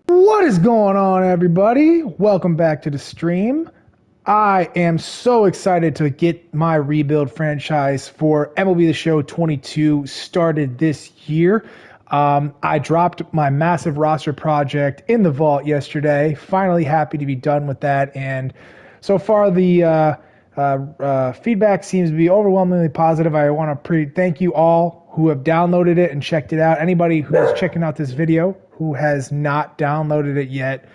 What is going on, everybody? Welcome back to the stream. I am so excited to get my rebuild franchise for MLB The Show 22 started this year. I dropped my massive roster project in the vault yesterday. Finally happy to be done with that. And so far, the feedback seems to be overwhelmingly positive. I want to thank you all who have downloaded it and checked it out. Anybody who's checking out this video who has not downloaded it yet,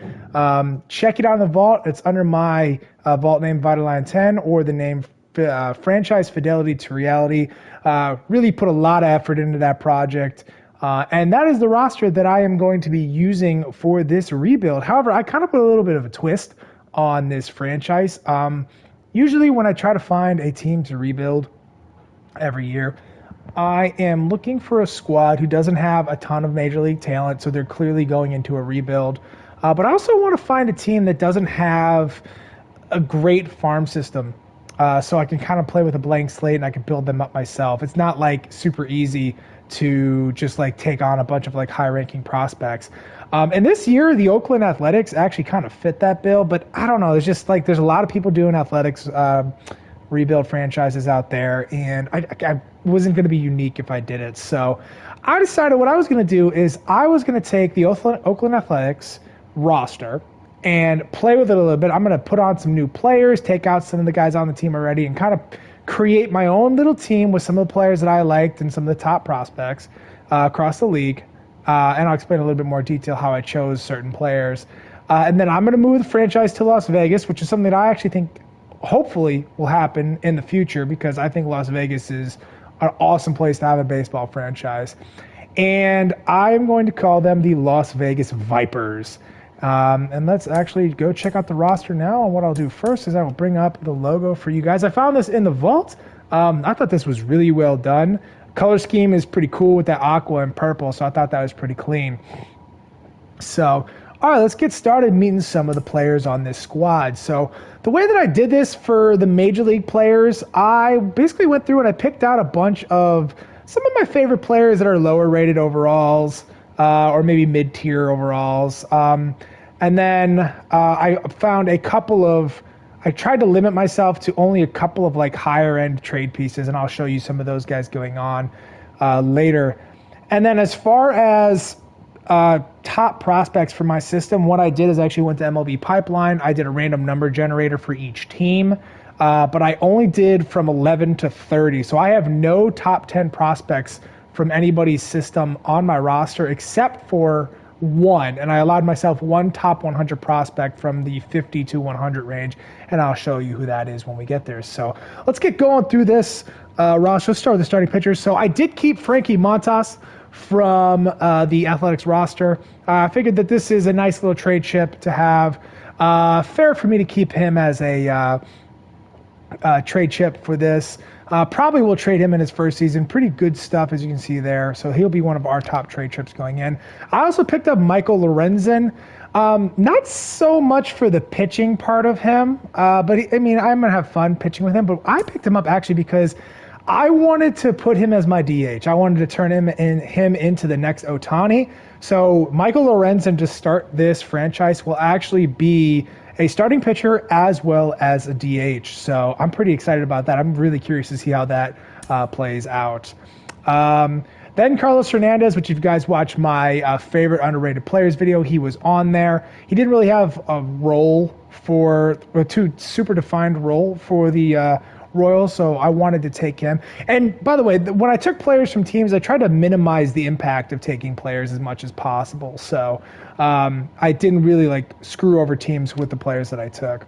check it out in the vault. It's under my vault name, Vitaline 10, or the name Franchise Fidelity to Reality. Really put a lot of effort into that project. And that is the roster that I am going to be using for this rebuild. However, I kind of put a little bit of a twist on this franchise. Usually when I try to find a team to rebuild every year, I am looking for a squad who doesn't have a ton of major league talent, so they're clearly going into a rebuild. But I also want to find a team that doesn't have a great farm system, so I can kind of play with a blank slate and I can build them up myself. It's not like super easy to just like take on a bunch of like high-ranking prospects. And this year, the Oakland Athletics actually kind of fit that bill, but I don't know. It's just like there's a lot of people doing athletics rebuild franchises out there, and I wasn't going to be unique if I did it. So I decided what I was going to do is I was going to take the Oakland Athletics roster and play with it a little bit. I'm going to put on some new players, take out some of the guys on the team already, and kind of create my own little team with some of the players that I liked and some of the top prospects across the league. And I'll explain a little bit more detail how I chose certain players. And then I'm going to move the franchise to Las Vegas, which is something that I actually think hopefully will happen in the future, because I think Las Vegas is an awesome place to have a baseball franchise. And I'm going to call them the Las Vegas Vipers. And let's actually go check out the roster now. And what I'll do first is I will bring up the logo for you guys. I found this in the vault. I thought this was really well done. Color scheme is pretty cool with that aqua and purple, so I thought that was pretty clean. So, all right, let's get started meeting some of the players on this squad. So the way that I did this for the major league players, I basically went through and I picked out a bunch of some of my favorite players that are lower rated overalls, or maybe mid-tier overalls. And then I found a couple of, I tried to limit myself to only a couple of like higher end trade pieces, and I'll show you some of those guys going on later. And then as far as top prospects for my system, what I did is I actually went to MLB Pipeline. I did a random number generator for each team, but I only did from 11 to 30. So I have no top 10 prospects from anybody's system on my roster except for one, and I allowed myself one top 100 prospect from the 50 to 100 range, and I'll show you who that is when we get there. So let's get going through this roster. Let's start with the starting pitchers. So I did keep Frankie Montas from the Athletics roster. I figured that this is a nice little trade chip to have. Fair for me to keep him as a trade chip for this. Probably will trade him in his first season. Pretty good stuff, as you can see there. So he'll be one of our top trade chips going in. I also picked up Michael Lorenzen. Not so much for the pitching part of him, but I'm going to have fun pitching with him. But I picked him up actually because I wanted to put him as my DH. I wanted to turn him into the next Ohtani. So Michael Lorenzen to start this franchise will actually be a starting pitcher as well as a DH. So I'm pretty excited about that. I'm really curious to see how that plays out. Then Carlos Hernandez, which if you guys watch my favorite underrated players video, he was on there. He didn't really have a role for, or too super defined role for the Royals, so I wanted to take him. And by the way, when I took players from teams, I tried to minimize the impact of taking players as much as possible. So I didn't really like screw over teams with the players that I took.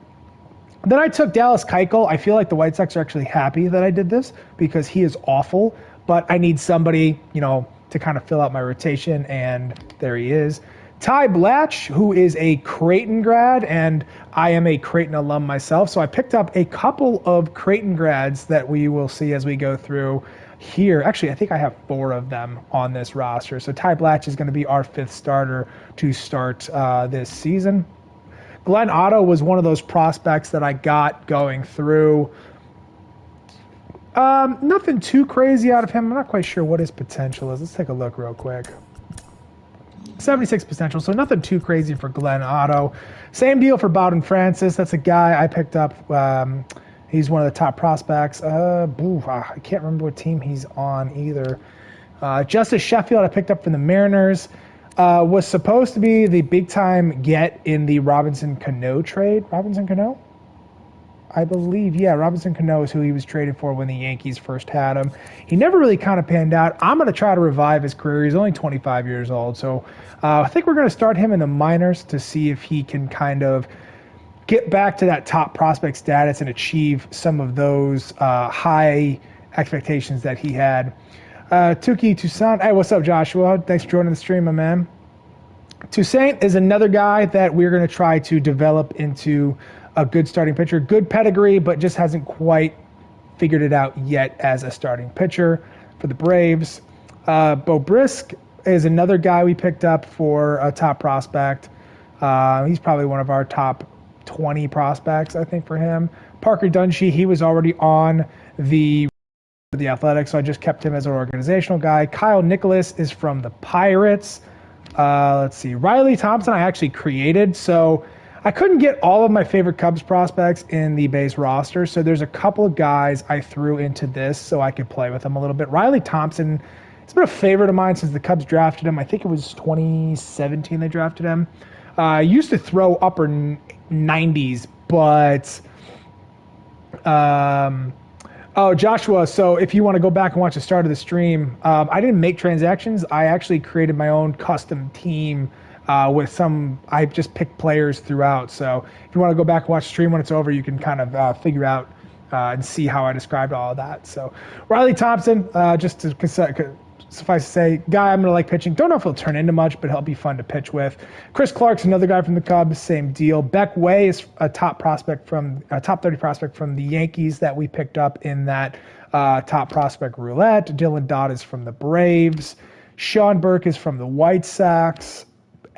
Then I took Dallas Keuchel. I feel like the White Sox are actually happy that I did this because he is awful, but I need somebody, to kind of fill out my rotation, and there he is. Ty Blatch, who is a Creighton grad, and I am a Creighton alum myself, so I picked up a couple of Creighton grads that we will see as we go through here. Actually, I think I have 4 of them on this roster. So Ty Blatch is going to be our 5th starter to start this season. Glenn Otto was one of those prospects that I got going through. Nothing too crazy out of him. I'm not quite sure what his potential is. Let's take a look real quick. 76 potential, so nothing too crazy for Glenn Otto. Same deal for Bowden Francis. That's a guy I picked up. He's one of the top prospects. I can't remember what team he's on either. Justice Sheffield I picked up from the Mariners. Was supposed to be the big-time get in the Robinson Cano trade. Robinson Cano? I believe, yeah, Robinson Cano is who he was traded for when the Yankees first had him. He never really kind of panned out. I'm going to try to revive his career. He's only 25 years old, so I think we're going to start him in the minors to see if he can kind of get back to that top prospect status and achieve some of those high expectations that he had. Tuki Toussaint. Hey, what's up, Joshua? Thanks for joining the stream, my man. Toussaint is another guy that we're going to try to develop into a good starting pitcher. Good pedigree, but just hasn't quite figured it out yet as a starting pitcher for the Braves. Bo Brisk is another guy we picked up for a top prospect. He's probably one of our top 20 prospects, I think, for him. Parker Dunshee, he was already on the Athletics, so I just kept him as an organizational guy. Kyle Nicholas is from the Pirates. Let's see. Riley Thompson I actually created, so I couldn't get all of my favorite Cubs prospects in the base roster, so there's a couple of guys I threw into this so I could play with them a little bit. Riley Thompson has been a favorite of mine since the Cubs drafted him. I think it was 2017 they drafted him. I used to throw upper 90s, but Joshua, so if you want to go back and watch the start of the stream, I didn't make transactions. I actually created my own custom team with some, I just picked players throughout. So if you want to go back and watch the stream when it's over, you can kind of figure out and see how I described all of that. So Riley Thompson, just to suffice to say, guy I'm going to like pitching. Don't know if he'll turn into much, but he'll be fun to pitch with. Chris Clark's another guy from the Cubs, same deal. Beck Way is a top 30 prospect from the Yankees that we picked up in that top prospect roulette. Dylan Dodd is from the Braves. Sean Burke is from the White Sox.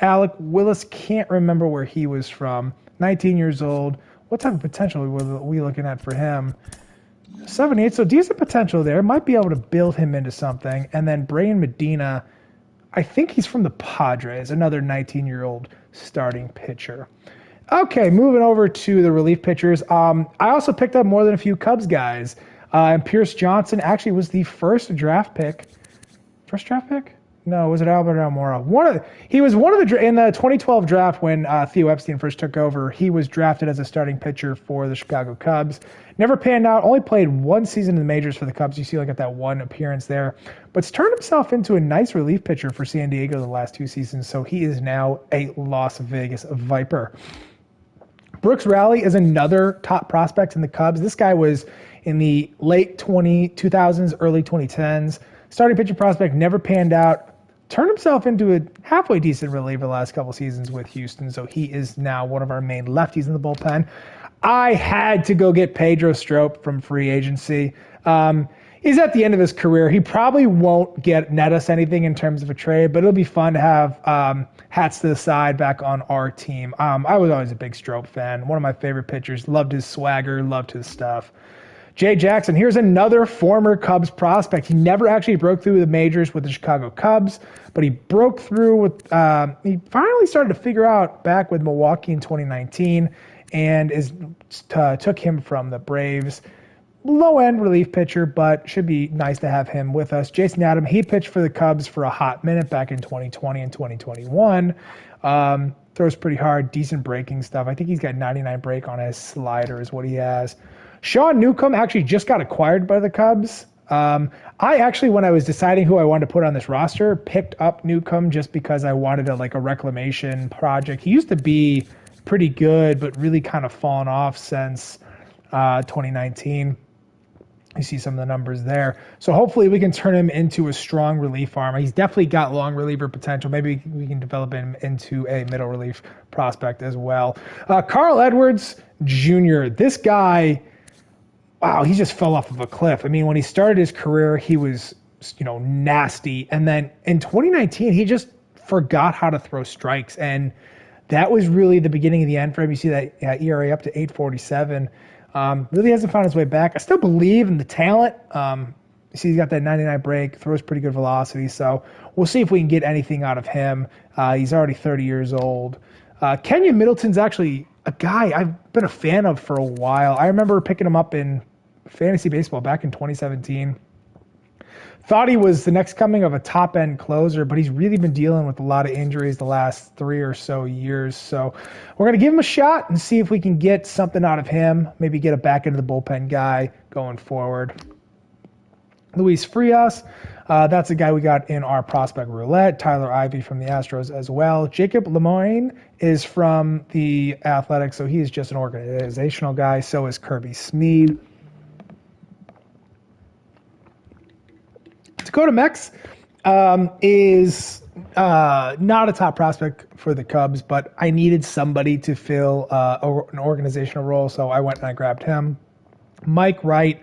Alec Willis, can't remember where he was from. 19 years old. What type of potential were we looking at for him? 78, so decent potential there. Might be able to build him into something. And then Brian Medina, I think he's from the Padres, another 19-year-old starting pitcher. Okay, moving over to the relief pitchers. I also picked up more than a few Cubs guys. And Pierce Johnson actually was the first draft pick. First draft pick? No, was it Albert Almora? He was one of the in the 2012 draft when Theo Epstein first took over. He was drafted as a starting pitcher for the Chicago Cubs. Never panned out. Only played one season in the majors for the Cubs. You see, like at that one appearance there, but's turned himself into a nice relief pitcher for San Diego the last two seasons. So he is now a Las Vegas Viper. Brooks Raley is another top prospect in the Cubs. This guy was in the late 2000s, early 2010s. Starting pitcher prospect, never panned out. Turned himself into a halfway decent reliever the last couple seasons with Houston, so he is now one of our main lefties in the bullpen. I had to go get Pedro Strop from free agency. He's at the end of his career. He probably won't net us anything in terms of a trade, but it'll be fun to have hats to the side back on our team. I was always a big Strop fan. One of my favorite pitchers. Loved his swagger, loved his stuff. Jay Jackson, here's another former Cubs prospect. He never actually broke through the majors with the Chicago Cubs, but he broke through with, he finally started to figure out back with Milwaukee in 2019 and took him from the Braves. Low-end relief pitcher, but should be nice to have him with us. Jason Adam, he pitched for the Cubs for a hot minute back in 2020 and 2021. Throws pretty hard, decent breaking stuff. I think he's got 99 break on his slider is what he has. Sean Newcomb actually just got acquired by the Cubs. I actually, when I was deciding who I wanted to put on this roster, picked up Newcomb just because I wanted a reclamation project. He used to be pretty good, but really kind of fallen off since 2019. You see some of the numbers there. So hopefully we can turn him into a strong relief arm. He's definitely got long reliever potential. Maybe we can develop him into a middle relief prospect as well. Carl Edwards Jr., this guy, wow, he just fell off of a cliff. I mean, when he started his career, he was, nasty. And then in 2019, he just forgot how to throw strikes. And that was really the beginning of the end for him. You see that ERA up to 8.47. Really hasn't found his way back. I still believe in the talent. You see, he's got that 99 break, throws pretty good velocity. So we'll see if we can get anything out of him. He's already 30 years old. Kenyon Middleton's actually a guy I've been a fan of for a while. I remember picking him up in fantasy baseball back in 2017. Thought he was the next coming of a top-end closer, but he's really been dealing with a lot of injuries the last 3 or so years. So we're going to give him a shot and see if we can get something out of him, maybe get a back into the bullpen guy going forward. Luis Frias, that's the guy we got in our prospect roulette. Tyler Ivey from the Astros as well. Jacob Lemoyne is from the Athletics, so he's just an organizational guy. So is Kirby Smead. Dakota Mex is not a top prospect for the Cubs, but I needed somebody to fill an organizational role, so I went and I grabbed him. Mike Wright,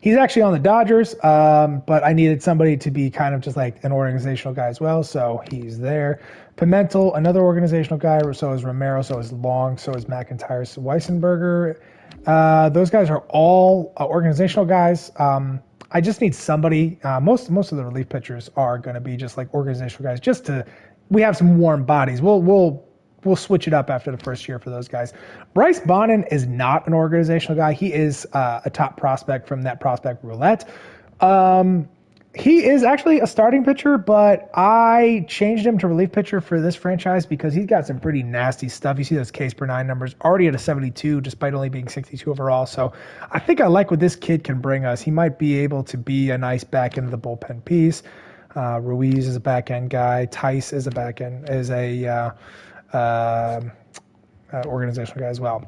he's actually on the Dodgers, but I needed somebody to be kind of just like an organizational guy as well, so he's there. Pimentel, another organizational guy, so is Romero, so is Long, so is McIntyre, so Weissenberger. Those guys are all organizational guys. I just need somebody. Most of the relief pitchers are going to be just like organizational guys. We have some warm bodies. We'll switch it up after the first year for those guys. Bryce Bonnin is not an organizational guy. He is a top prospect from that prospect roulette. He is actually a starting pitcher, but I changed him to relief pitcher for this franchise because he's got some pretty nasty stuff. You see those Ks per 9 numbers already at a 72, despite only being 62 overall. So I think I like what this kid can bring us. He might be able to be a nice back end of the bullpen piece. Ruiz is a back end guy. Tice is a back end, organizational guy as well.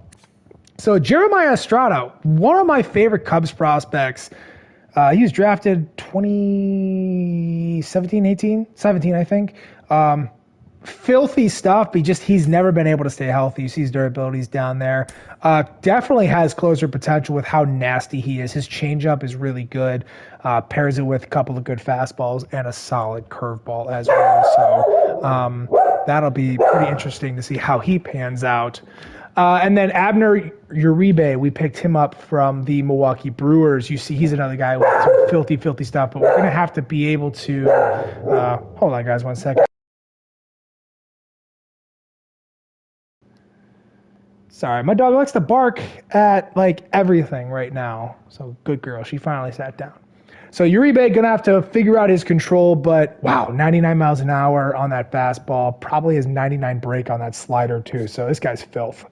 So Jeremiah Estrada, one of my favorite Cubs prospects. He was drafted 17, I think. Filthy stuff, but he's never been able to stay healthy. You see his durability's down there. Definitely has closer potential with how nasty he is. His changeup is really good. Pairs it with a couple of good fastballs and a solid curveball as well. So that'll be pretty interesting to see how he pans out. And then Abner Uribe, we picked him up from the Milwaukee Brewers. You see, he's another guy with some filthy stuff, but we're going to have to be able to hold on, guys, 1 second. Sorry, my dog likes to bark at, like, everything right now. So, good girl. She finally sat down. So, Uribe going to have to figure out his control, but, wow, 99 miles an hour on that fastball. Probably his 99 break on that slider, too. So, this guy's filth.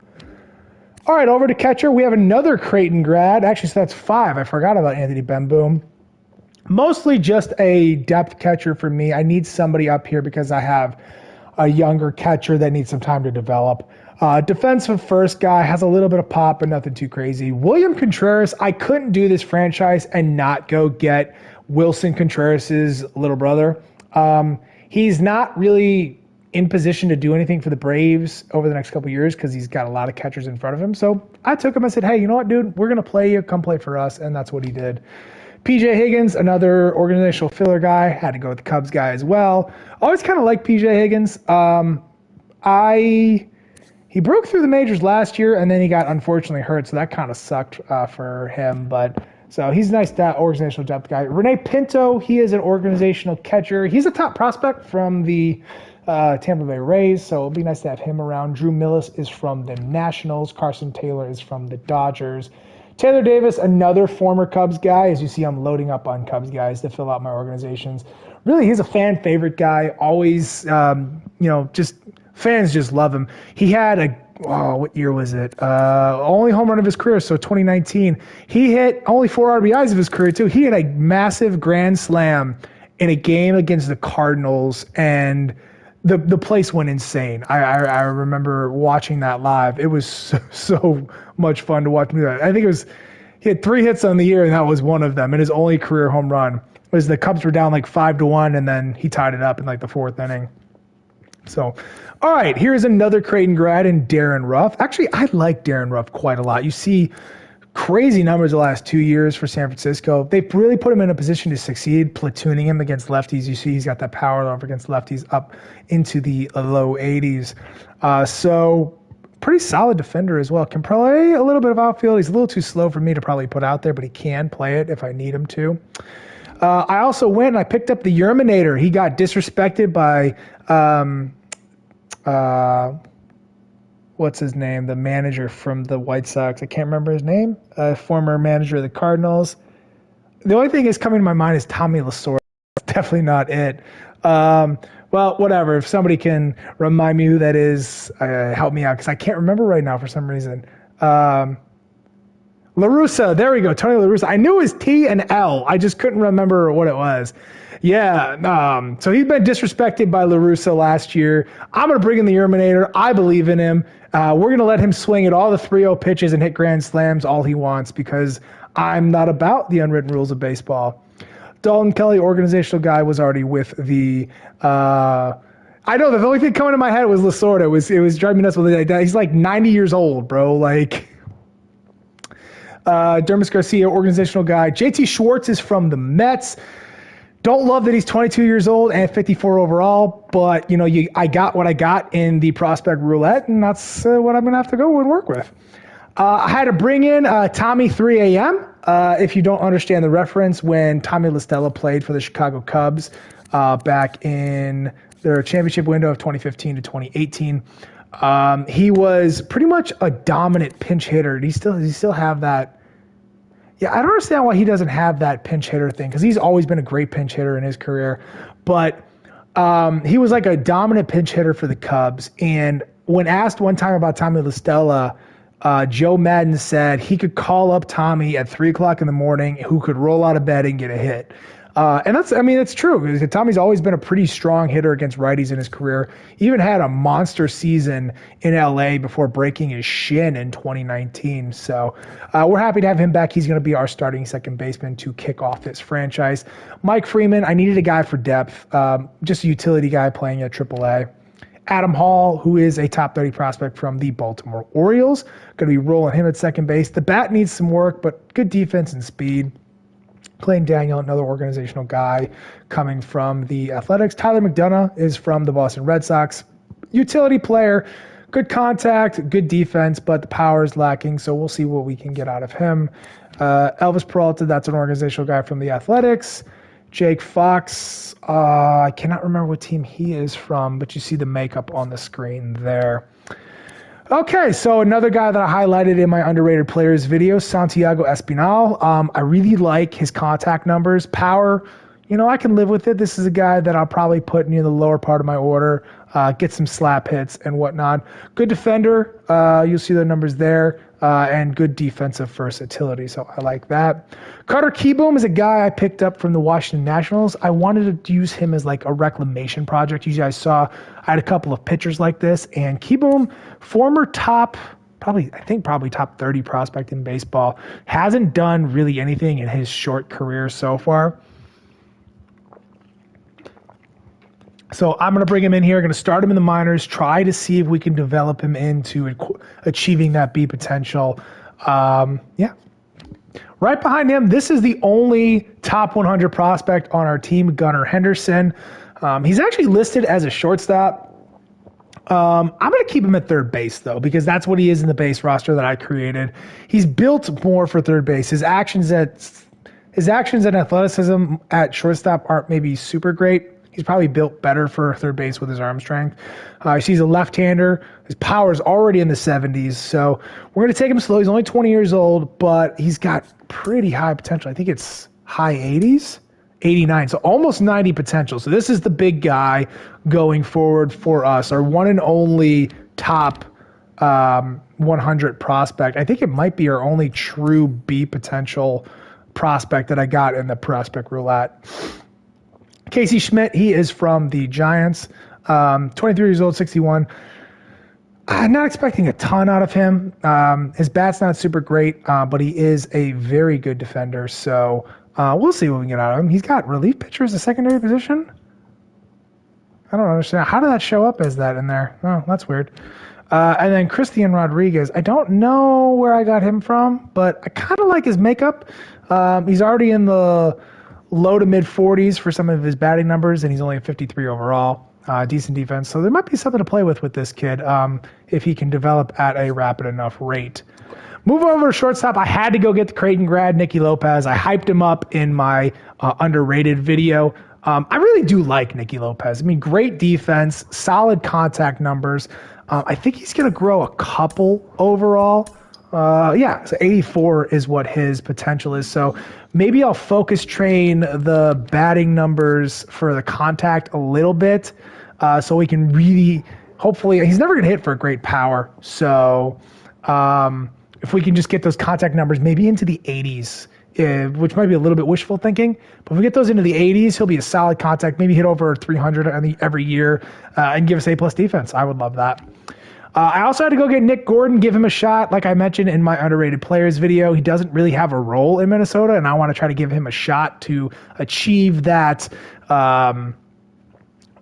All right, over to catcher. We have another Creighton grad. Actually, so that's 5. I forgot about Anthony Benboom. Mostly just a depth catcher for me. I need somebody up here because I have a younger catcher that needs some time to develop. Defensive first guy, has a little bit of pop, but nothing too crazy. William Contreras, I couldn't do this franchise and not go get Wilson Contreras' little brother. He's not really in position to do anything for the Braves over the next couple of years because he's got a lot of catchers in front of him. So I took him and said, hey, you know what, dude? We're going to play you. Come play for us. And that's what he did. PJ Higgins, another organizational filler guy. Had to go with the Cubs guy as well. Always kind of like PJ Higgins. He broke through the majors last year, and then he got unfortunately hurt, so that kind of sucked for him. But so he's a nice organizational depth guy. Rene Pinto, he is an organizational catcher. He's a top prospect from the Tampa Bay Rays, so it'll be nice to have him around. Drew Millis is from the Nationals. Carson Taylor is from the Dodgers. Taylor Davis, another former Cubs guy. As you see, I'm loading up on Cubs guys to fill out my organizations. Really, he's a fan favorite guy. Always, just fans just love him. He had what year was it? Only home run of his career, so 2019. He hit only 4 RBIs of his career, too. He had a massive grand slam in a game against the Cardinals, and the place went insane. I remember watching that live. It was so much fun to watch him do that. I think he had 3 hits on the year, and that was one of them. And his only career home run was the Cubs were down like 5-1, and then he tied it up in like the 4th inning. So, all right, here's another Creighton grad in Darren Ruff. Actually, I like Darren Ruff quite a lot. You see crazy numbers the last 2 years for San Francisco. They've really put him in a position to succeed, platooning him against lefties. You see he's got that power over against lefties up into the low 80s. So pretty solid defender as well. Can play a little bit of outfield. He's a little too slow for me to probably put out there, but he can play it if I need him to. I also went and I picked up the Yerminator. He got disrespected by, what's his name? The manager from the White Sox. I can't remember his name. Former manager of the Cardinals. The only thing that's coming to my mind is Tommy Lasorda. Definitely not it. Well, whatever. If somebody can remind me who that is, help me out because I can't remember right now for some reason. La Russa. There we go. Tony La Russa. I knew it was T and L. I just couldn't remember what it was. Yeah. So he's been disrespected by La Russa last year. I'm going to bring in the Yerminator. I believe in him. We're going to let him swing at all the 3-0 pitches and hit grand slams all he wants because I'm not about the unwritten rules of baseball. Dalton Kelly, organizational guy, was already with the. I know the only thing coming to my head was Lasorda. It was driving me nuts with it. He's like 90 years old, bro. Like. Dermis Garcia, organizational guy. JT Schwartz is from the Mets. Don't love that he's 22 years old and 54 overall, but I got what I got in the prospect roulette, and that's what I'm gonna have to go and work with. I had to bring in Tommy 3 a.m. If you don't understand the reference, when Tommy La Stella played for the Chicago Cubs back in their championship window of 2015 to 2018, he was pretty much a dominant pinch hitter. Does he still have that? Yeah, I don't understand why he doesn't have that pinch hitter thing because he's always been a great pinch hitter in his career. But he was like a dominant pinch hitter for the Cubs. And when asked one time about Tommy La Stella, Joe Madden said he could call up Tommy at 3 o'clock in the morning who could roll out of bed and get a hit. And it's true. Tommy's always been a pretty strong hitter against righties in his career. He even had a monster season in LA before breaking his shin in 2019. So we're happy to have him back. He's going to be our starting second baseman to kick off this franchise. Mike Freeman, I needed a guy for depth, just a utility guy playing at AAA. Adam Hall, who is a top 30 prospect from the Baltimore Orioles, going to be rolling him at second base. The bat needs some work, but good defense and speed. Clayton Daniel, another organizational guy coming from the Athletics. Tyler McDonough is from the Boston Red Sox. Utility player, good contact, good defense, but the power is lacking, so we'll see what we can get out of him. Elvis Peralta, that's an organizational guy from the Athletics. Jake Fox, I cannot remember what team he is from, but you see the makeup on the screen there. Okay, so another guy that I highlighted in my underrated players video, Santiago Espinal. I really like his contact numbers. Power, I can live with it. This is a guy that I'll probably put near the lower part of my order, get some slap hits and whatnot. Good defender. You'll see the numbers there. And good defensive versatility, so I like that. Carter Kieboom is a guy I picked up from the Washington Nationals. I wanted to use him as like a reclamation project. You guys saw I had a couple of pitchers like this, and Kieboom, former top, probably top 30 prospect in baseball, hasn't done really anything in his short career so far. So I'm going to bring him in here. Going to start him in the minors, try to see if we can develop him into achieving that B potential. Yeah. Right behind him, this is the only top 100 prospect on our team, Gunnar Henderson. He's actually listed as a shortstop. I'm going to keep him at third base, though, because that's what he is in the base roster that I created. He's built more for third base. His actions and athleticism at shortstop aren't maybe super great. He's probably built better for third base with his arm strength. He's a left-hander. His power is already in the 70s, so we're going to take him slow. He's only 20 years old, but he's got pretty high potential. I think it's high 80s, 89, so almost 90 potential. So this is the big guy going forward for us, our one and only top 100 prospect. I think it might be our only true B potential prospect that I got in the prospect roulette. Casey Schmidt, he is from the Giants, 23 years old, 61. I'm not expecting a ton out of him. His bat's not super great, but he is a very good defender. So we'll see what we can get out of him. He's got relief pitcher as a secondary position. I don't understand. How did that show up as that in there? Oh, that's weird. And then Christian Rodriguez. I don't know where I got him from, but I kind of like his makeup. He's already in the low to mid 40s for some of his batting numbers, and he's only a 53 overall. decent defense. So there might be something to play with this kid if he can develop at a rapid enough rate. Move over to shortstop. I had to go get the Creighton grad, Nicky Lopez. I hyped him up in my underrated video. I really do like Nicky Lopez. I mean, great defense, solid contact numbers. I think he's going to grow a couple overall. So 84 is what his potential is. So maybe I'll focus train the batting numbers for the contact a little bit so we can really, hopefully, he's never going to hit for great power. So if we can just get those contact numbers maybe into the 80s, which might be a little bit wishful thinking, but if we get those into the 80s, he'll be a solid contact, maybe hit over 300 every year and give us A+ defense. I would love that. I also had to go get Nick Gordon, give him a shot. Like I mentioned in my underrated players video, he doesn't really have a role in Minnesota, and I want to try to give him a shot to achieve that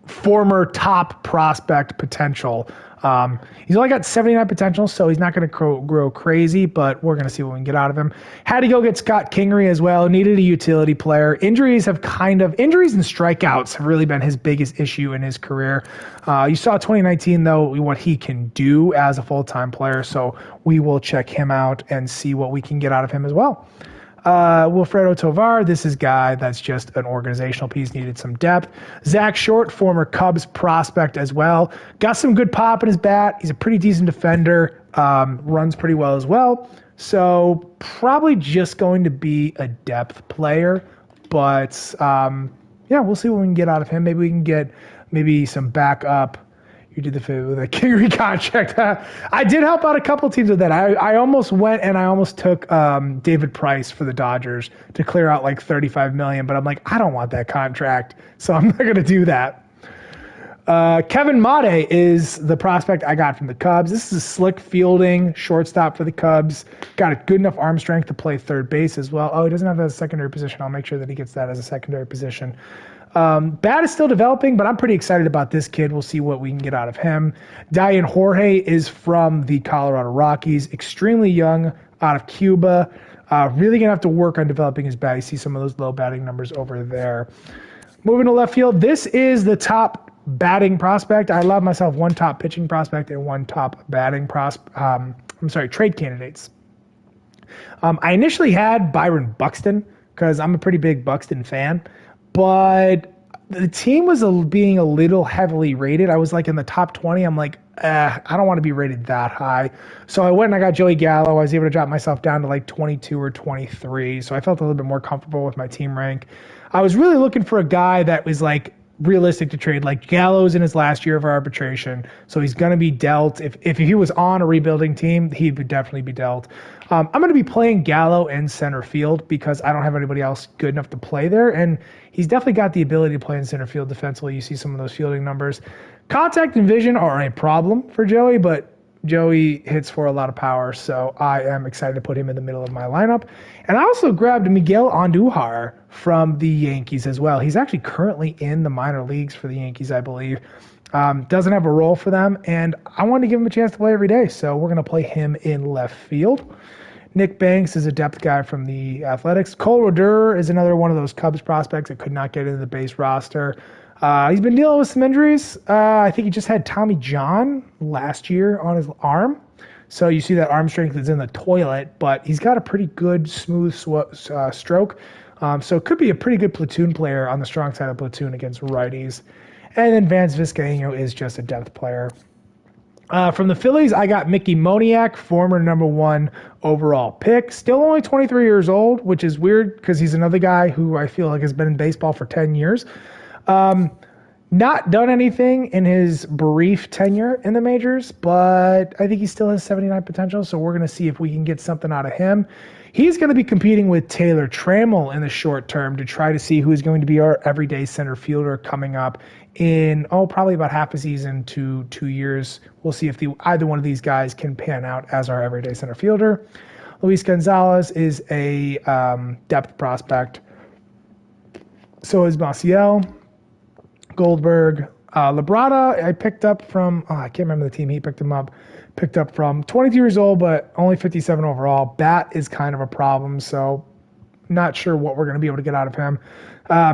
former top prospect potential. He's only got 79 potential, so he's not going to grow crazy, but we're going to see what we can get out of him. Had to go get Scott Kingery as well. Needed a utility player. Injuries and strikeouts have really been his biggest issue in his career. You saw 2019, though, what he can do as a full-time player, so we will check him out and see what we can get out of him as well. Wilfredo Tovar, this is a guy that's just an organizational piece, needed some depth. Zach Short, former Cubs prospect as well. Got some good pop in his bat. He's a pretty decent defender, runs pretty well as well. So probably just going to be a depth player. But, we'll see what we can get out of him. Maybe we can get some backup. You did the favor with a Kingery contract. I did help out a couple teams with that. I almost went and I almost took David Price for the Dodgers to clear out like $35 million, but I'm like, I don't want that contract, so I'm not going to do that. Kevin Made is the prospect I got from the Cubs. This is a slick fielding shortstop for the Cubs. Got a good enough arm strength to play third base as well. Oh, he doesn't have that as a secondary position. I'll make sure that he gets that as a secondary position. Bat is still developing, but I'm pretty excited about this kid. We'll see what we can get out of him. Diane Jorge is from the Colorado Rockies, extremely young, out of Cuba. Really going to have to work on developing his bat. You see some of those low batting numbers over there. Moving to left field, this is the top batting prospect. I allowed myself one top pitching prospect and one top batting trade candidates. I initially had Byron Buxton because I'm a pretty big Buxton fan. But the team was being a little heavily rated. I was like in the top 20. I'm like, I don't want to be rated that high. So I went and I got Joey Gallo. I was able to drop myself down to like 22 or 23. So I felt a little bit more comfortable with my team rank. I was really looking for a guy that was like realistic to trade. Like Gallo's in his last year of arbitration. So he's going to be dealt. If he was on a rebuilding team, he would definitely be dealt. I'm going to be playing Gallo in center field because I don't have anybody else good enough to play there. And he's definitely got the ability to play in center field defensively. You see some of those fielding numbers. Contact and vision are a problem for Joey, but Joey hits for a lot of power, so I am excited to put him in the middle of my lineup. And I also grabbed Miguel Andujar from the Yankees as well. He's actually currently in the minor leagues for the Yankees, I believe. Doesn't have a role for them, and I wanted to give him a chance to play every day, so we're going to play him in left field. Nick Banks is a depth guy from the Athletics. Cole Roeder is another one of those Cubs prospects that could not get into the base roster. He's been dealing with some injuries. I think he just had Tommy John last year on his arm. So you see that arm strength is in the toilet, but he's got a pretty good smooth stroke. So it could be a pretty good platoon player on the strong side of the platoon against righties. And then Vance Vizcaino is just a depth player. From the Phillies, I got Mickey Moniak, former number 1 overall pick. Still only 23 years old, which is weird because he's another guy who I feel like has been in baseball for 10 years. Not done anything in his brief tenure in the majors, but I think he still has 79 potential, so we're going to see if we can get something out of him. He's going to be competing with Taylor Trammell in the short term to try to see who is going to be our everyday center fielder coming up in, probably about half a season to 2 years. We'll see if either one of these guys can pan out as our everyday center fielder. Luis Gonzalez is a depth prospect. So is Maciel. Goldberg. Labrada, I picked up from, I can't remember the team he picked him up. Picked up from 22 years old, but only 57 overall. Bat is kind of a problem, so not sure what we're going to be able to get out of him.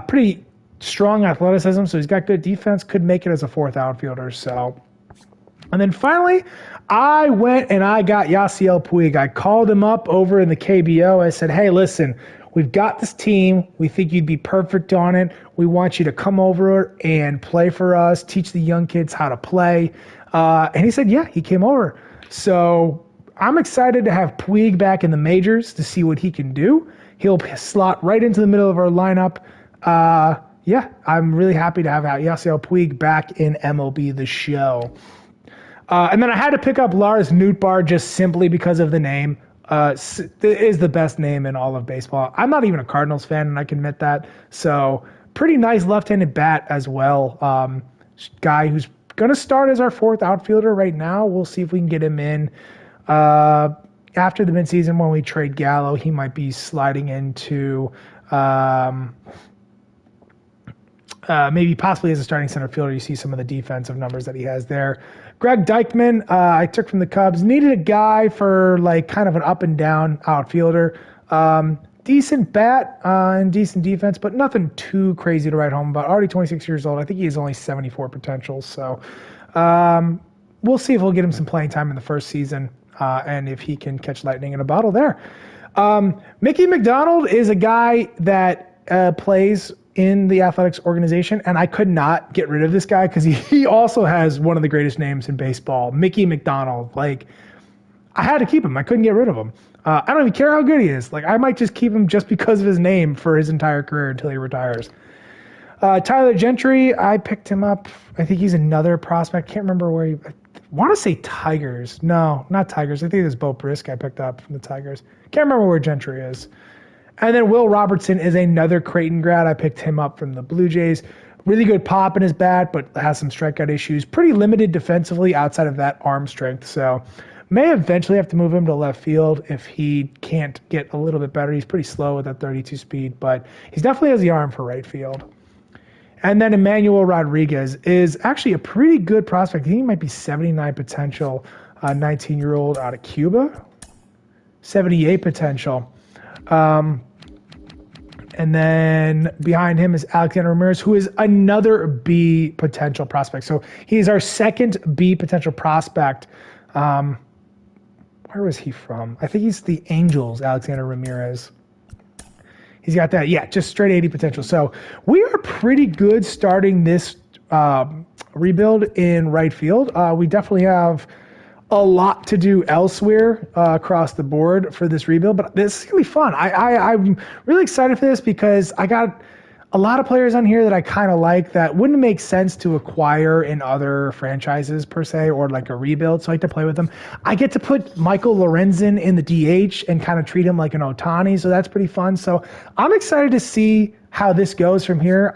Pretty strong athleticism, so he's got good defense, could make it as a fourth outfielder. So, and then finally, I went and I got Yasiel Puig. I called him up over in the KBO. I said, hey, listen, we've got this team. We think you'd be perfect on it. We want you to come over and play for us, teach the young kids how to play. And he said, yeah, he came over. So I'm excited to have Puig back in the majors to see what he can do. He'll slot right into the middle of our lineup. Yeah, I'm really happy to have Yasiel Puig back in MLB The Show. And then I had to pick up Lars Nootbaar just simply because of the name. It is the best name in all of baseball. I'm not even a Cardinals fan, and I can admit that. So pretty nice left-handed bat as well. Guy who's going to start as our fourth outfielder right now. We'll see if we can get him in. After the midseason when we trade Gallo, he might be sliding into maybe possibly as a starting center fielder. You see some of the defensive numbers that he has there. Greg Deichmann, I took from the Cubs. Needed a guy for like kind of an up and down outfielder. Decent bat and decent defense, but nothing too crazy to write home about. Already 26 years old. I think he has only 74 potential. So we'll see if we'll get him some playing time in the first season and if he can catch lightning in a bottle there. Mickey McDonald is a guy that plays in the athletics organization, and I could not get rid of this guy because he also has one of the greatest names in baseball, Mickey McDonald. Like, I had to keep him. I couldn't get rid of him. I don't even care how good he is. Like, I might just keep him just because of his name for his entire career until he retires. Tyler Gentry, I picked him up. I think he's another prospect. Can't remember where I want to say Tigers. No, not Tigers. I think it was Bo Brisk I picked up from the Tigers. Can't remember where Gentry is. And then Will Robertson is another Creighton grad. I picked him up from the Blue Jays. Really good pop in his bat, but has some strikeout issues. Pretty limited defensively outside of that arm strength. So may eventually have to move him to left field if he can't get a little bit better. He's pretty slow with that 32 speed, but he definitely has the arm for right field. And then Emmanuel Rodriguez is actually a pretty good prospect. I think he might be 79 potential, 19-year-old out of Cuba. 78 potential. And then behind him is Alexander Ramirez, who is another B potential prospect. So he's our second B potential prospect. Where was he from? I think he's the Angels, Alexander Ramirez. He's got that, yeah, just straight 80 potential. So we are pretty good starting this rebuild in right field. We definitely have a lot to do elsewhere across the board for this rebuild, but this is going to be fun. I'm really excited for this because I got a lot of players on here that I kind of like that wouldn't make sense to acquire in other franchises per se, or like a rebuild, so I like to play with them. I get to put Michael Lorenzen in the DH and kind of treat him like an Ohtani, so that's pretty fun. So I'm excited to see how this goes from here.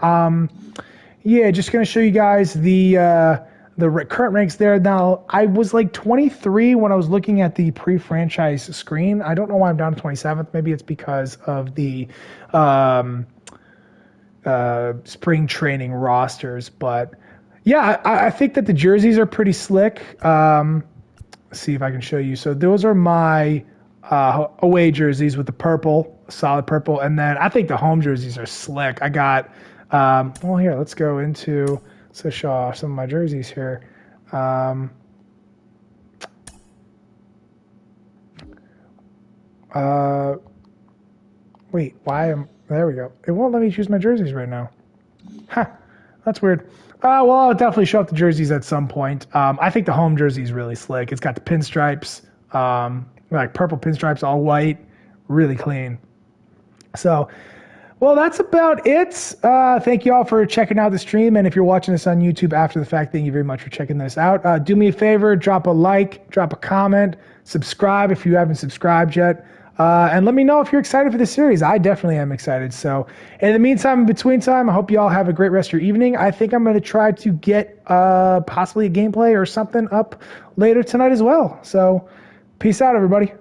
Yeah, just going to show you guys the current ranks there. Now, I was like 23 when I was looking at the pre-franchise screen. I don't know why I'm down to 27th. Maybe it's because of the spring training rosters. But yeah, I think that the jerseys are pretty slick. Let's see if I can show you. So those are my away jerseys with the purple, solid purple. And then I think the home jerseys are slick. I got, well, here, let's go into... So show off some of my jerseys here. Wait, there we go. It won't let me choose my jerseys right now. Huh, that's weird. Well, I'll definitely show up the jerseys at some point. I think the home jersey is really slick. It's got the pinstripes, like purple pinstripes, all white, really clean. So, well, that's about it. Thank you all for checking out the stream. And if you're watching this on YouTube after the fact, thank you very much for checking this out. Do me a favor, drop a like, drop a comment, subscribe if you haven't subscribed yet. And let me know if you're excited for this series. I definitely am excited. So in the meantime, in between time, I hope you all have a great rest of your evening. I think I'm going to try to get possibly a gameplay or something up later tonight as well. So peace out, everybody.